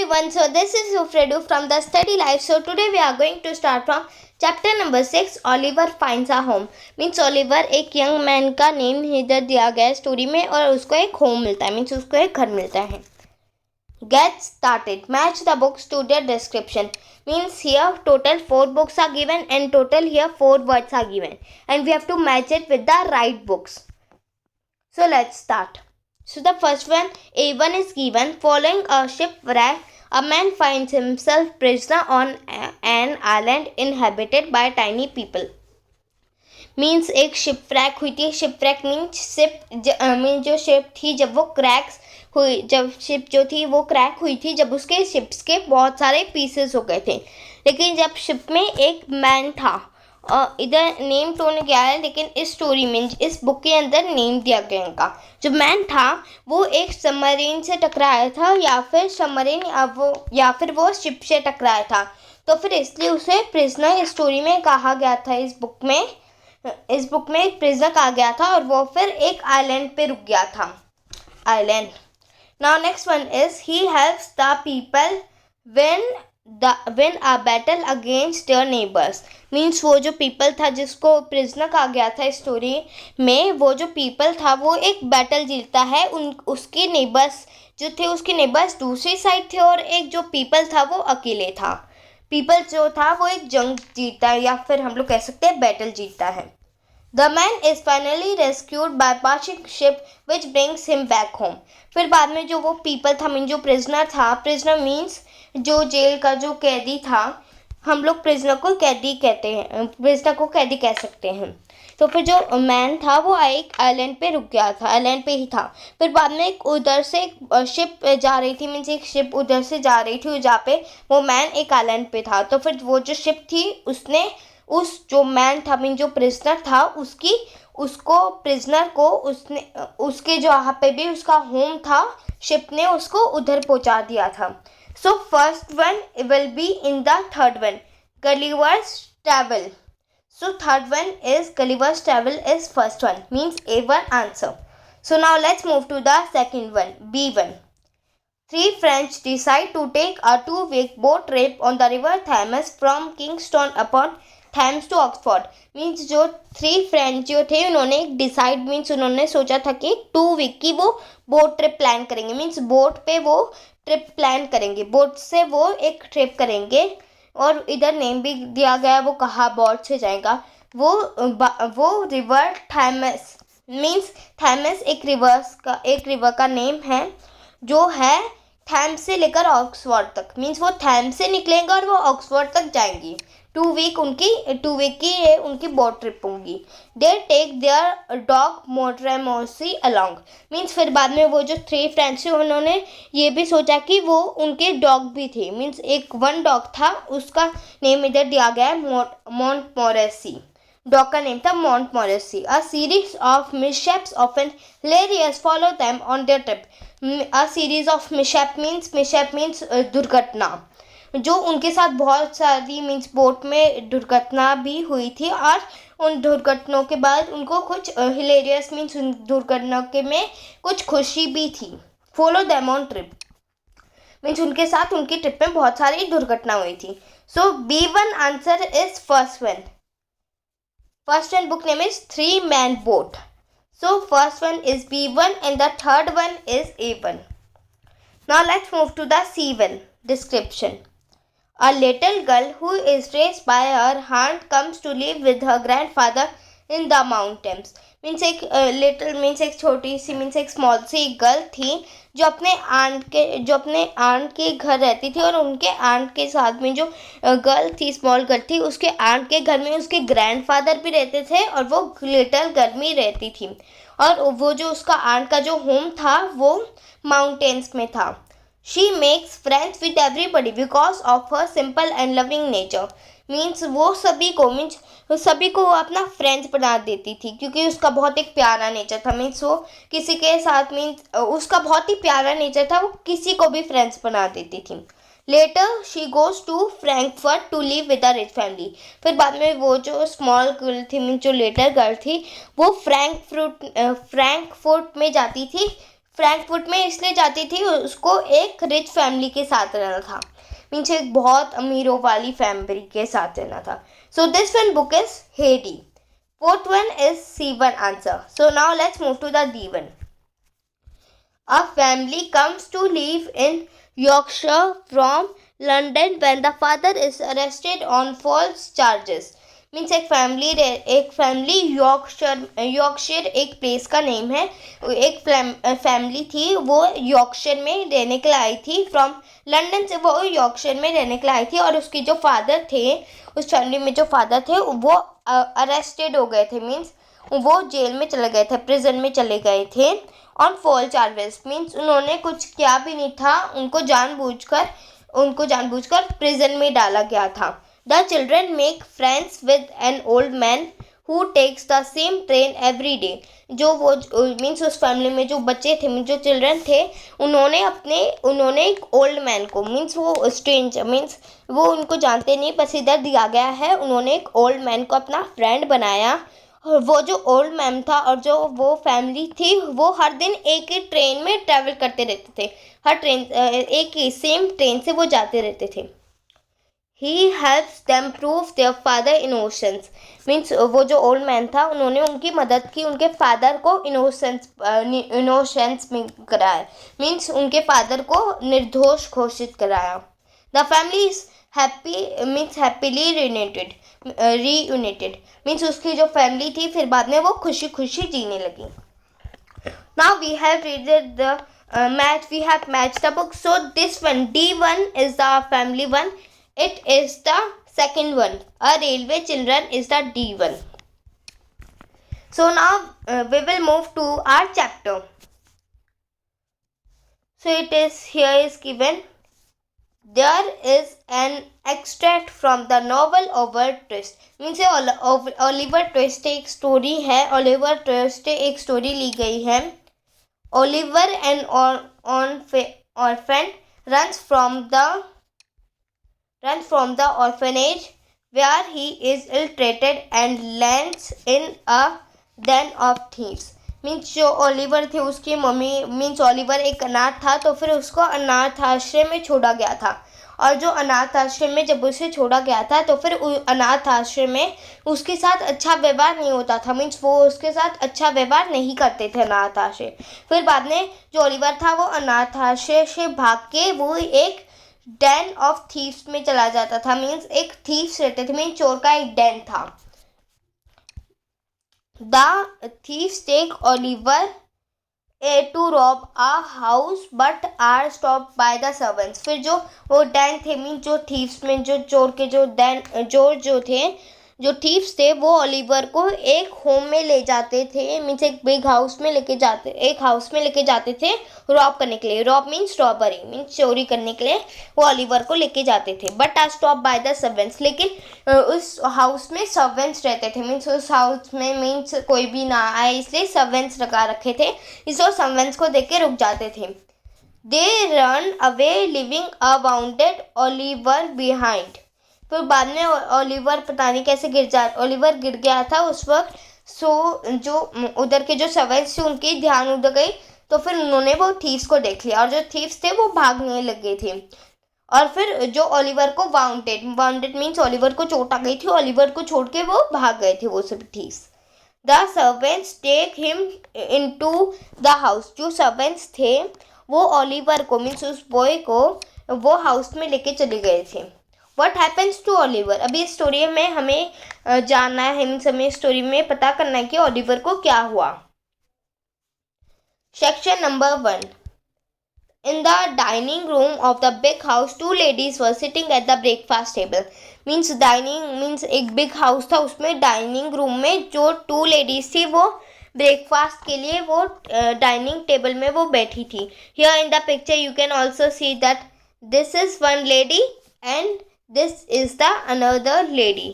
everyone, so this is Ufredu from the Study Life. So today we are going to start from chapter number 6, Oliver finds a home. Means Oliver एक young man का name इधर दिया गया है story में और उसको एक होम मिलता है, मीन्स उसको एक घर मिलता है. Get started. Match the books to their description. Means here total 4 books are given and total here 4 words are given. And we have to match it with the right books. So let's start. So the first one, A1 is given. Following a shipwreck, a man finds himself prisoner on an island inhabited by tiny people. Means एक शिपरैक हुई थी. शिपरैक means ship means जो ship थी जब वो cracks हुई, जब ship जो थी वो क्रैक हुई थी, जब उसके शिप्स के बहुत सारे पीसेस हो गए थे. लेकिन जब शिप में एक मैन था, इधर नेम तो नहीं गया है लेकिन इस स्टोरी में इस बुक के अंदर नेम दिया गया इनका. जो मैन था वो एक सबमरीन से टकराया था या फिर सबमरीन या फिर वो शिप से टकराया था, तो फिर इसलिए उसे प्रिजनर इस स्टोरी में कहा गया था. इस बुक में एक प्रिजनर कहा गया था और वो फिर एक आइलैंड पे रुक गया था. Island. Now next one is he helps the people win a battle against their neighbours. Means वो जो पीपल था जिसको प्रिजनर कहा गया था इस स्टोरी में, वो जो पीपल था वो एक बैटल जीतता है. उसके नेबर्स जो थे, उसके नेबर्स दूसरी साइड थे और एक जो पीपल था वो अकेले था. पीपल जो था वो एक जंग जीतता है या फिर हम लोग कह सकते हैं बैटल जीतता है. The man is finally rescued by passing ship which brings him back home. फिर बाद में जो वो पीपल था, मीन जो प्रिजनर था, प्रिजनर मीन्स जो जेल का जो कैदी था, हम लोग प्रिजनर को कैदी कहते हैं, प्रिजनर को कैदी कह सकते हैं. तो फिर जो मैन था वो एक आइलैंड पे रुक गया था, आइलैंड पे ही था. फिर बाद में एक उधर से एक शिप जा रही थी, मीन्स एक शिप उधर से जा रही थी जहाँ पे वो मैन एक आइलैंड पे था. तो फिर वो जो शिप थी उसने उस जो मैन था, मीन जो प्रिजनर था, उसको प्रिजनर को उसके जो वहाँ पे भी उसका होम था, शिप ने उसको उधर पहुँचा दिया था. So first one will be in the third one, Gulliver's travel. So third one is Gulliver's Travel is first one, means A1 answer. So now let's move to the second one, B1. 3 friends decide to take a 2-week boat trip on the river Thames from Kingston upon Thames to Oxford. Means जो 3 friends जो थे उन्होंने decide means उन्होंने सोचा था कि 2 week की वो बोट ट्रिप प्लान करेंगे. मीन्स बोट पे वो ट्रिप प्लान करेंगे, बोट से वो एक ट्रिप करेंगे. और इधर नेम भी दिया गया है, वो कहाँ बोट से जाएगा. वो रिवर थैमस, मीन्स थैमस एक रिवर का नेम है जो है थैम्स से लेकर ऑक्सफोर्ड तक. मीन्स वो थैम्स से निकलेंगे और वो ऑक्सफोर्ड तक जाएंगी. 2 वीक की उनकी बोट ट्रिप होंगी. They take their dog Montmorency along. Means फिर बाद में वो जो 3 फ्रेंड्स थे उन्होंने ये भी सोचा कि वो उनके डॉग भी थे. मीन्स एक 1 डॉग था, उसका नेम इधर दिया गया है मोंटमोरेसी. डॉग का नेम था Montmorency. A series of mishaps often hilarious follow them on their trip. A series of mishap means दुर्घटना, जो उनके साथ बहुत सारी मीन्स बोट में दुर्घटना भी हुई थी और उन दुर्घटनाओं के बाद उनको कुछ हिलेरियस मीन्स उन दुर्घटना के में कुछ खुशी भी थी. Follow them on trip means उनके साथ उनकी ट्रिप में बहुत सारी दुर्घटना हुई थी. सो B1 answer is first one. Book name is 3 Man Boat. So first one is B1 and the third one is A1. Now let's move to the C1 description. A little girl who is raised by her aunt comes to live with her grandfather in the mountains. Means एक little means एक छोटी C means एक small C एक girl थी जो अपने aunt के घर रहती थी. और उनके आंट के साथ में जो गर्ल थी, स्मॉल गर्ल थी, उसके आंट के घर में उसके ग्रैंडफादर भी रहते थे और वो लिटिल गर्ल में रहती थी. और वो जो उसका आंट का जो होम था वो माउंटेन्स में था. She makes friends with everybody because of her simple and loving nature. Means वो सभी को अपना फ्रेंड्स बना देती थी क्योंकि उसका बहुत एक प्यारा नेचर था. मीन्स वो किसी के साथ उसका बहुत ही प्यारा नेचर था, वो किसी को भी फ्रेंड्स बना देती थी. Later she goes to Frankfurt to live with a rich family. फिर बाद में वो जो स्मॉल गर्ल थी, मीन्स जो लेटर गर्ल थी, वो फ्रैंकफर्ट में जाती थी फ्रैंकफर्ट में इसलिए जाती थी, उसको एक रिच फैमिली के साथ रहना था, मीन्स एक बहुत अमीरों वाली फैमिली के साथ रहना था. So this one book is Heidi. Fourth one is C1 answer. So now let's move to the D1. A family comes to live in Yorkshire from London when the father is arrested on false charges. Means एक family Yorkshire एक place का name है. एक family थी, वो Yorkshire में रहने के लिए आई थी. फ्रॉम लंदन से वो यॉर्कशायर में रहने के लिए आई थी, और उसके जो फादर थे, उस फैमिली में जो फादर थे, वो अरेस्टेड हो गए थे. मीन्स वो जेल में चले गए थे, प्रिजन में चले गए थे ऑन फॉल्स चार्जेस. मीन्स उन्होंने कुछ किया भी नहीं था, उनको जानबूझकर प्रिजन में डाला गया था. The children make friends with an old man who takes the same train every day. जो वो मीन्स उस फैमिली में जो बच्चे थे, जो चिल्ड्रन थे, उन्होंने एक ओल्ड मैन को, मीन्स वो स्ट्रेंजर, मीन्स वो उनको जानते नहीं, बस इधर दिया गया है, उन्होंने एक ओल्ड मैन को अपना फ्रेंड बनाया. और वो जो ओल्ड मैन था और जो वो फैमिली थी, वो हर दिन एक ही ट्रेन में ट्रैवल करते रहते थे. एक ही सेम ट्रेन से वो जाते रहते थे. He helps them prove their father innocence. Means वो जो ओल्ड मैन था, उन्होंने उनकी मदद की, उनके फादर को इनोसेंस में कराया, मीन्स उनके फादर को निर्दोष घोषित कराया. The family is happily reunited. Means उसकी जो फैमिली थी, फिर बाद में वो खुशी खुशी जीने लगी. Now we have read the we have matched the book. So this one D1 is the family one. It is the second one. A railway children is the D1. So now we will move to our chapter. So it is here is given. There is an extract from the novel Oliver Twist. Means Oliver twist एक story है. Oliver twist एक story ली गई है. Oliver, an orphan, runs from the orphanage where he is ill-treated and lands in a den of thieves. Means जो Oliver थे, उसकी mummy, means Oliver एक अनाथ था, तो फिर उसको अनाथ आश्रम में छोड़ा गया था. और जो अनाथ आश्रम में जब उसे छोड़ा गया था, तो फिर अनाथ आश्रम में उसके साथ अच्छा व्यवहार नहीं होता था. मीन्स वो उसके साथ अच्छा व्यवहार नहीं करते थे अनाथ आश्रम. फिर बाद में जो ओलिवर था, वो अनाथ आश्रम से भाग के वो एक डेन ऑफ थीव्स में चला जाता था. मीन्स एक थीव्स रहते थे, मीन्स चोर का एक डेन था. The thieves take Oliver to rob a house but are stopped by the servants. फिर जो वो डैन थे, मीन जो थीव्स में जो चोर के जो थीव्स थे, वो ओलिवर को एक होम में ले जाते थे, मीन्स एक हाउस में लेके जाते थे रॉब करने के लिए. रॉब मीन्स रॉबरी, मीन्स चोरी करने के लिए वो ओलिवर को लेके जाते थे. But are stop by the servants. लेकिन उस हाउस में सर्वेंट्स रहते थे, मीन्स उस हाउस में मीन्स कोई भी ना आए, इसलिए सर्वेंट्स लगा रखे थे, इसलिए सर्वेंट्स को देख के रुक जाते थे. They run away living a bounded Oliver behind. फिर बाद में ओलिवर पता नहीं कैसे ओलिवर गिर गया था उस वक्त. सो जो उधर के जो सर्वेंट्स थे, उनकी ध्यान उधर गई, तो फिर उन्होंने वो थीव्स को देख लिया, और जो थीव्स थे वो भागने लगे थे. और फिर जो ओलिवर को वाउंडेड मीन्स ओलिवर को चोट आ गई थी, ओलिवर को छोड़ के वो भाग गए थे वो सब thieves. The servants take him into the house. जो सर्वेंट्स थे, वो ओलिवर को मीन्स उस बॉय को वो हाउस में लेके चले गए थे. What happens to Oliver? अभी इस स्टोरी में हमें जानना है, हमें स्टोरी में पता करना है कि ओलिवर को क्या हुआ. Section number 1. In the dining room of the big house, 2 ladies were sitting at the breakfast table. Means dining means एक बिग हाउस था, उसमें डाइनिंग रूम में जो 2 लेडीज थी, वो ब्रेकफास्ट के लिए वो डाइनिंग टेबल में वो बैठी थी. Here in the picture you can also see that this is one lady and this is the another lady.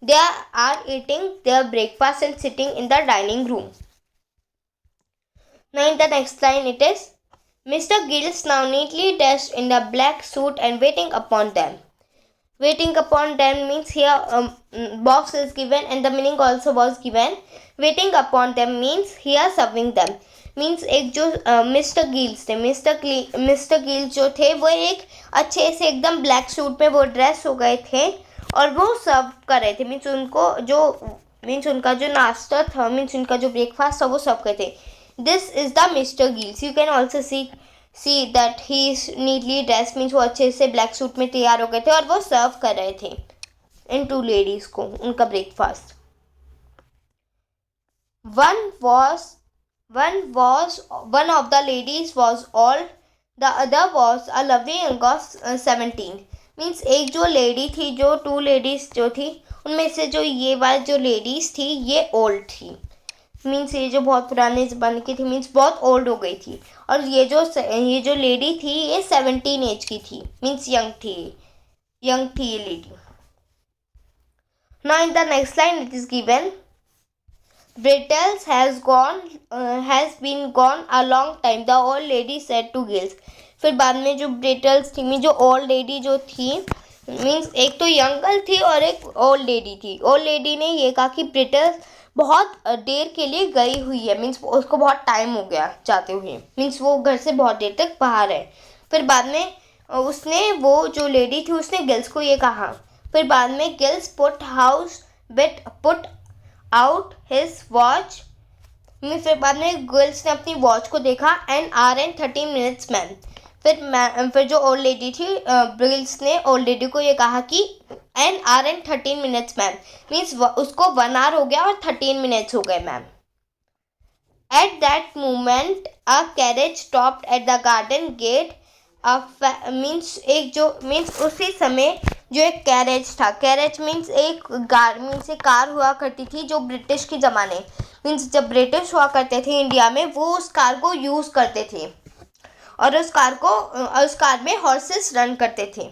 They are eating their breakfast and sitting in the dining room. Now in the next line it is, Mr. Giles now neatly dressed in the black suit and waiting upon them. Waiting upon them means here box is given and the meaning also was given. Waiting upon them means he are serving them. Means एक जो Mister Giles थे, Mister Giles जो थे वो एक अच्छे से एकदम ब्लैक सूट में वो ड्रेस हो गए थे और वो सर्व कर रहे थे। मीन्स उनको जो उनका जो नाश्ता था, मीन्स उनका जो ब्रेकफास्ट था वो सर्व करते थे। This is the mister gills. You can also see that he is neatly dress. Means वो अच्छे से ब्लैक सूट में तैयार हो गए थे और वो सर्व कर रहे थे इन टू लेडीज को उनका breakfast. One of the ladies was old, the other was a lovely young of 17। Means एक जो लेडी थी, जो 2 लेडीज जो थी उनमें से जो ये वाली जो लेडीज थी ये ओल्ड थी। मीन्स ये जो बहुत पुराने ज़माने की थी, मीन्स बहुत ओल्ड हो गई थी। और ये जो लेडी थी ये 17 एज की थी, मीन्स यंग थी ये lady. Now in the next line it is given Brittles has been gone a long time, the old lady said to Gills। फिर बाद में जो ब्रिटल्स थी, मीन जो ओल्ड लेडी जो थी, मीन्स एक तो यंग गर्ल थी और एक ओल्ड लेडी थी। ओल्ड लेडी ने ये कहा कि ब्रिटल्स बहुत देर के लिए गई हुई है, मीन्स उसको बहुत टाइम हो गया जाते हुए, मीन्स वो घर से बहुत देर तक बाहर है। फिर बाद में उसने वो जो लेडी थी उसने गिल्स को ये कहा। फिर बाद में Giles put out his watch. फिर बाद में गर्ल्स ने अपनी वॉच को देखा। An hour and 13 minutes ma'am. फिर जो ओल्ड लेडी थी, गर्ल्स ने ओल्ड लेडी को ये कहा कि an hour and 13 minutes ma'am, means उसको 1 आवर हो गया और 13 मिनट्स हो गए ma'am. At that moment a carriage stopped at the garden gate. Means उसी समय जो एक कैरेज था, कैरेज मीन्स एक कार हुआ करती थी जो ब्रिटिश के ज़माने, मीन्स जब ब्रिटिश हुआ करते थे इंडिया में, वो उस कार को यूज़ करते थे और उस कार में हॉर्सेस रन करते थे।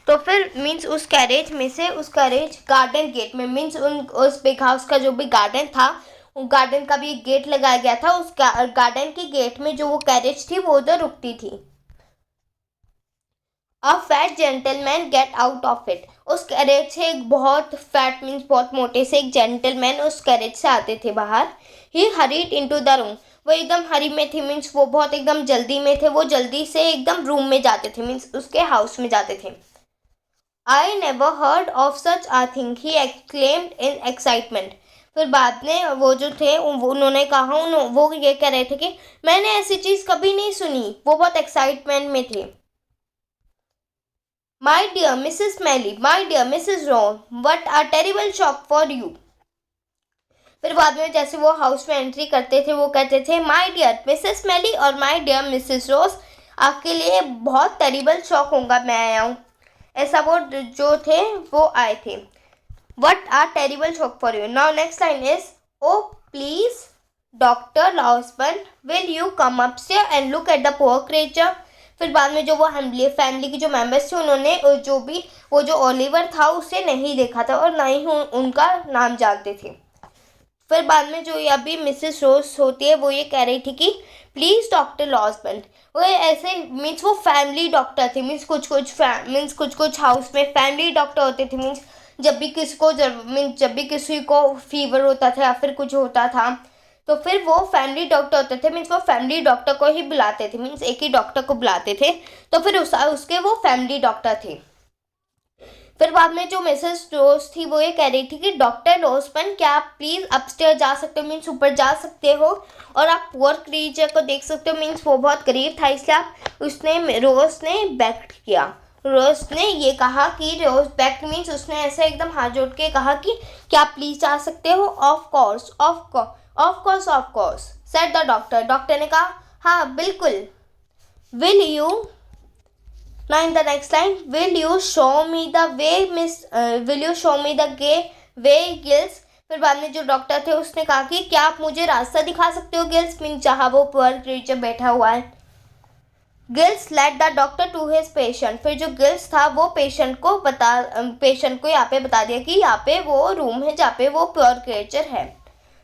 तो फिर मीन्स उस कैरेज गार्डन गेट में, मीन्स उस बिग हाउस का जो भी गार्डन था, उस गार्डन का भी एक गेट लगाया गया था। उस गार्डन के गेट में जो वो कैरेज थी वो उधर रुकती थी। A fat gentleman get out of it. उस कैरेज से एक बहुत फैट मीन्स बहुत मोटे से एक जेंटलमैन उस कैरेज से आते थे बाहर। ही हरीड इनटू द रूम। वो एकदम हरी में थे, मीन्स वो बहुत एकदम जल्दी में थे, वो जल्दी से एकदम रूम में जाते थे, मीन्स उसके हाउस में जाते थे। I never heard of such a thing, he exclaimed in excitement. फिर बाद में वो जो थे उन्होंने कहा, वो ये कह रहे थे कि मैंने ऐसी चीज़ कभी नहीं सुनी। वो बहुत एक्साइटमेंट में थे। My dear Mrs. Melly, my dear Mrs. Rowan, what a terrible shock for you। फिर बाद में जैसे वो हाउस में एंट्री करते थे वो कहते थे माय डियर मिसेस मेली और माय डियर मिसेस रोज, आपके लिए बहुत टेरिबल शॉक होगा मैं आया हूँ। ऐसा वो जो थे वो आए थे। What a terrible shock for you। Now next line is, oh please Dr. Lausman, will you come upstairs and look at the poor creature। फिर बाद में जो वो फैमिली की जो मेंबर्स थे उन्होंने वो जो ओलिवर था उसे नहीं देखा था और ना ही उनका नाम जानते थे। फिर बाद में जो अभी मिसेस रोज होती है वो ये कह रही थी कि प्लीज़ डॉक्टर लॉसबेंट। वो ऐसे मीन्स वो फैमिली डॉक्टर थे, मीन्स कुछ हाउस में फैमिली डॉक्टर होते थे। मीन्स जब भी किसी को फीवर होता था या फिर कुछ होता था तो फिर वो फैमिली डॉक्टर होते थे, मीन्स वो फैमिली डॉक्टर को ही बुलाते थे, मीन्स एक ही डॉक्टर को बुलाते थे। तो फिर उसके वो फैमिली डॉक्टर थे। फिर बाद में जो मिसेस रोज थी वो ये कह रही थी कि डॉक्टर रोजपन क्या आप प्लीज़ अपस्टेयर जा सकते हो, मीन्स ऊपर जा सकते हो और आप पुअर क्रीचर को देख सकते हो। मीन्स वो बहुत गरीब था इसलिए रोज ने बेग किया। रोज ने ये कहा कि रोज बेग मीन्स उसने ऐसे एकदम हाथ जोड़ के कहा कि क्या आप प्लीज़ जा सकते हो। Of course said the doctor. Doctor ने कहा हाँ बिल्कुल। Will you, now in the next line, will you show me the way gills. फिर बाद में जो डॉक्टर थे उसने कहा कि क्या आप मुझे रास्ता दिखा सकते हो गिल्स, मीन जहाँ वो पुअर क्रीचर बैठा हुआ है। Giles led the doctor to his patient. फिर जो गिल्स था वो पेशेंट को यहाँ पे बता दिया कि यहाँ पे वो रूम है जहाँ पे वो पुअर क्रीचर है।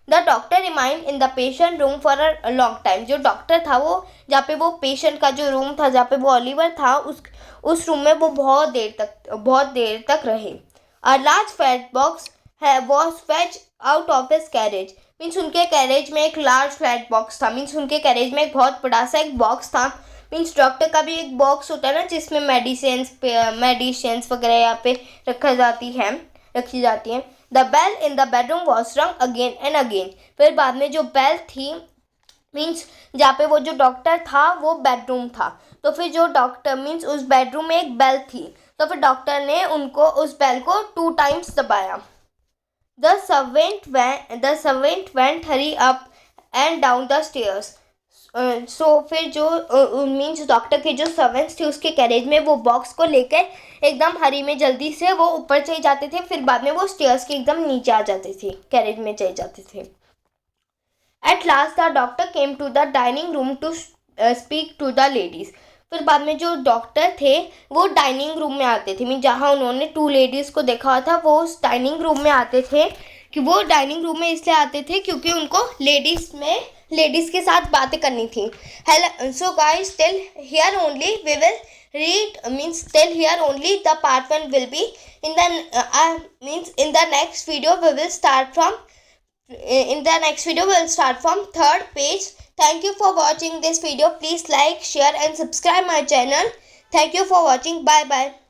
The doctor remind in the patient room for a long time. जो डॉक्टर था वो जहाँ पे वो पेशेंट का जो रूम था जहाँ पे वो ओलिवर था उस रूम में वो बहुत देर तक रहे। A large fat box was fetch out of his carriage. Means उनके कैरेज में एक लार्ज फ्लैट बॉक्स था। मीन्स उनके कैरेज में एक बहुत बड़ा सा एक बॉक्स था। मीन्स डॉक्टर का भी एक बॉक्स होता है ना, जिसमें मेडिसिन्स वगैरह यहाँ पे रखी जाती हैं। The bell in the bedroom was rung again and again. फिर बाद में जो बेल थी, मीन्स जहाँ पे वो जो डॉक्टर था वो बेडरूम था, तो फिर जो डॉक्टर मीन्स उस बेडरूम में एक बेल थी, तो फिर डॉक्टर ने उनको उस बेल को 2 टाइम्स दबाया। The servant went hurry up and down the stairs. सो फिर जो मीन्स डॉक्टर के जो सर्वेंट्स थे उसके कैरेज में वो बॉक्स को लेकर एकदम हरी में जल्दी से वो ऊपर चले जाते थे, फिर बाद में वो स्टेयर्स के एकदम नीचे आ जाते थे, कैरेज में चले जाते थे। At last the doctor came to the dining room to speak to the ladies. फिर बाद में जो डॉक्टर थे वो डाइनिंग रूम में आते थे, मीन जहाँ उन्होंने 2 लेडीज़ को देखा हुआ था वो उस डाइनिंग रूम में आते थे। कि वो डाइनिंग रूम में इसलिए आते थे क्योंकि उनको लेडीज़ के साथ बातें करनी थी। Hello, so guys, till here only we will read, means till here only the part 1 will be in the next video we will start from third page. Thank you for watching this video. Please like, share and subscribe my channel. Thank you for watching. Bye bye.